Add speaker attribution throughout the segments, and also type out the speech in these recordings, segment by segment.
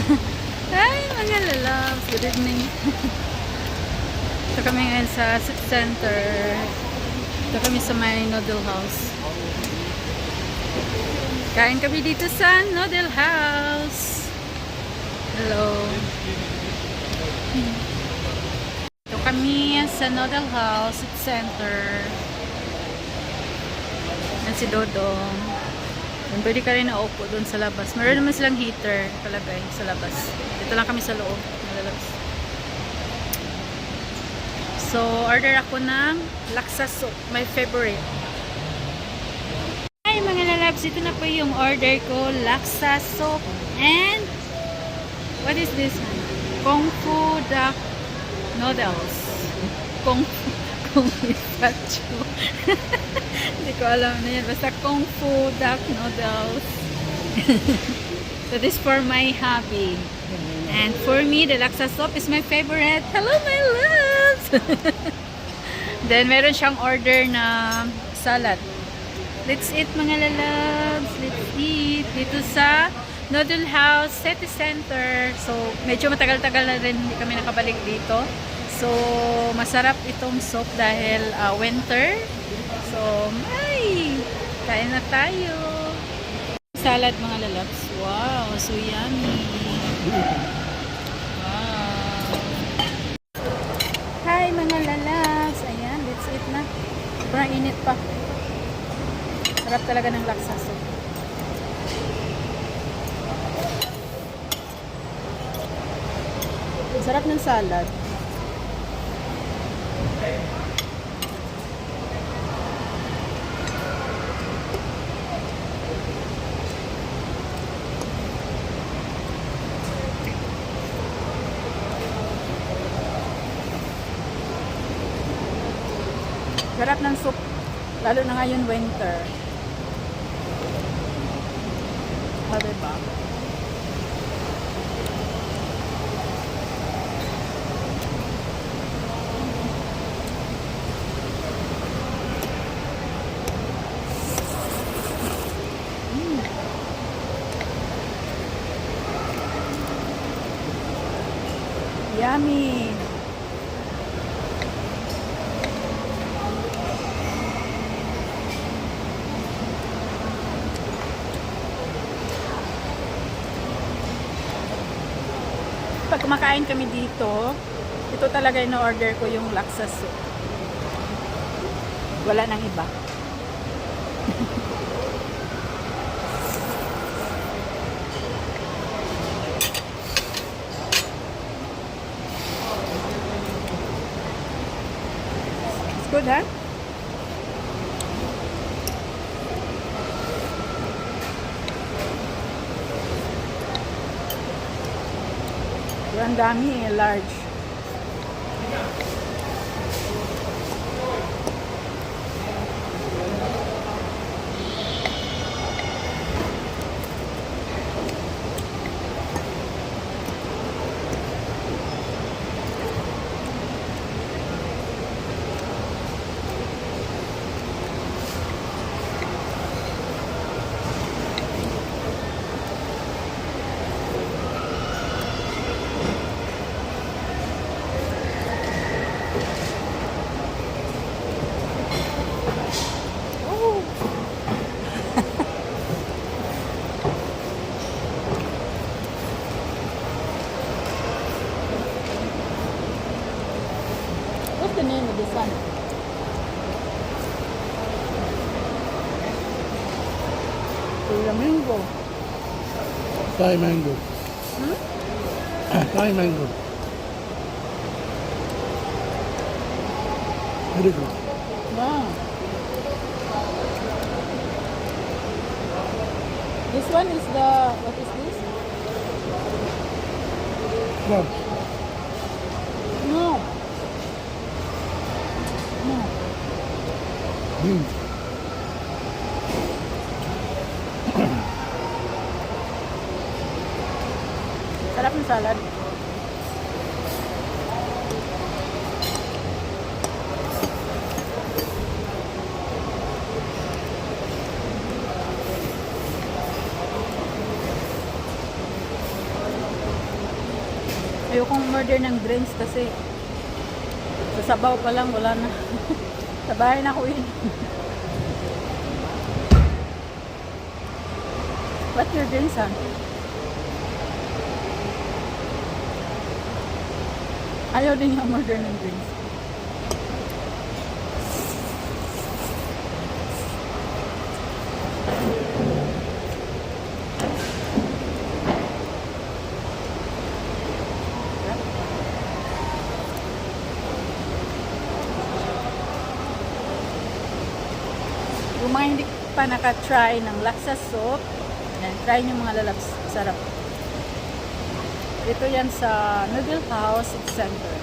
Speaker 1: Hi mga lalabs, good evening. Ito kami ngayon sa City Center. Ito kami sa may Noodle House. Kain kami dito sa Noodle House. Hello. Ito kami sa Noodle House, City Center. Yan si Dodong. Pwede ka rin naupo doon sa labas. Meron naman silang heater palagay sa labas. Dito lang kami sa loob. Malalabas. So, order ako ng laksa soup. My favorite. Hi mga lalabs. Ito na po yung order ko. Laksa soup. And, what is this? Kung Fu duck noodles. Kung Fu Pacho. Hindi ko alam na yan. Basta Kung Fu duck noodles. So this for my hubby. And for me, the laksa soup is my favorite. Hello my loves! Then meron siyang order na salad. Let's eat mga lalabs. Let's eat. Dito sa Noodle House, City Center. So medyo matagal-tagal na rin hindi kami nakabalik dito. So masarap itong soup dahil winter. So, ay! Kain na tayo. Salad mga lalabs. Wow, so yummy. Wow. Hi mga lalabs. Ayan, let's eat na. Sobrang init pa. Sarap talaga ng laksa soup. Sarap ng salad. Sarap ng soup, lalo na ngayon winter. O, diba? Yummy! Pag kumakain kami dito, ito talaga yung order ko yung laksa soup. Wala nang iba. It's good, huh? Ang dami, large. What's the name of this one? Flamingo.
Speaker 2: Thai mango.
Speaker 1: Hmm?
Speaker 2: Thai mango. Very good.
Speaker 1: Wow. This one is the, what is this?
Speaker 2: Crab.
Speaker 1: No. No.
Speaker 2: Beans.
Speaker 1: Sarap ng salad. Ayokong order ng drinks kasi sa sabaw pa lang wala na. Sa bahay na ako yun. What's your drinks, son? Ayaw din yung order ng drinks. Kung mga hindi pa naka-try ng laksa soup, yan, try nyo mga lalabs. Sarap. Ito yan sa Noodle House Center.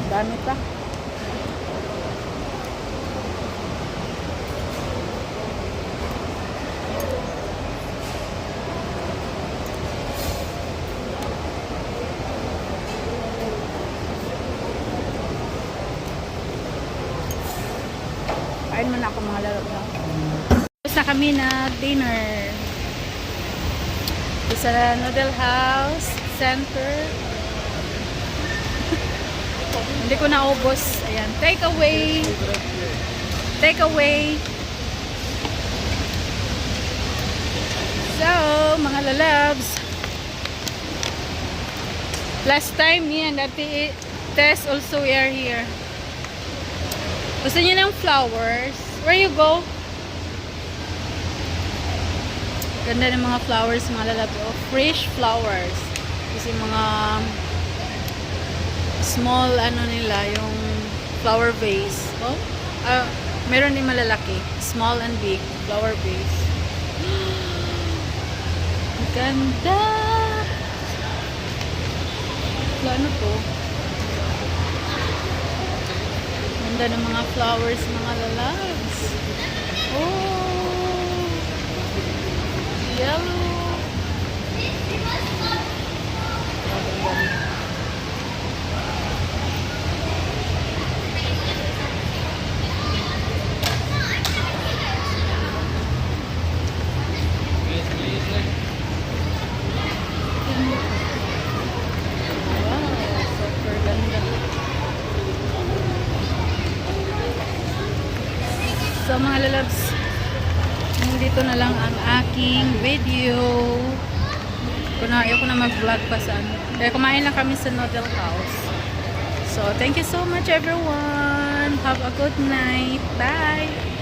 Speaker 1: Dami pa. Kain muna ako mga laro na. Tapos na kami na dinner. Ito sa Noodle House Center. Hindi ko naubos. Ayan. Take away. Take away. So, mga lalabs. Last time, me and Ate Tess also we are here. Gusto niyo ng flowers? Where you go? Ganda ng mga flowers, mga lalabs. Oh, fresh flowers. Kasi mga small ano nila yung flower vase. Oh, meron din malalaki, small and big flower vase. Ganda. Ano to? Ganda ng mga flowers, mga lalabs. Oh, yellow. So mga lalabs, dito na lang ang aking video. Ayoko na mag-vlog pa sa ano. Kaya kumain lang kami sa Noodle House. So thank you so much everyone. Have a good night. Bye!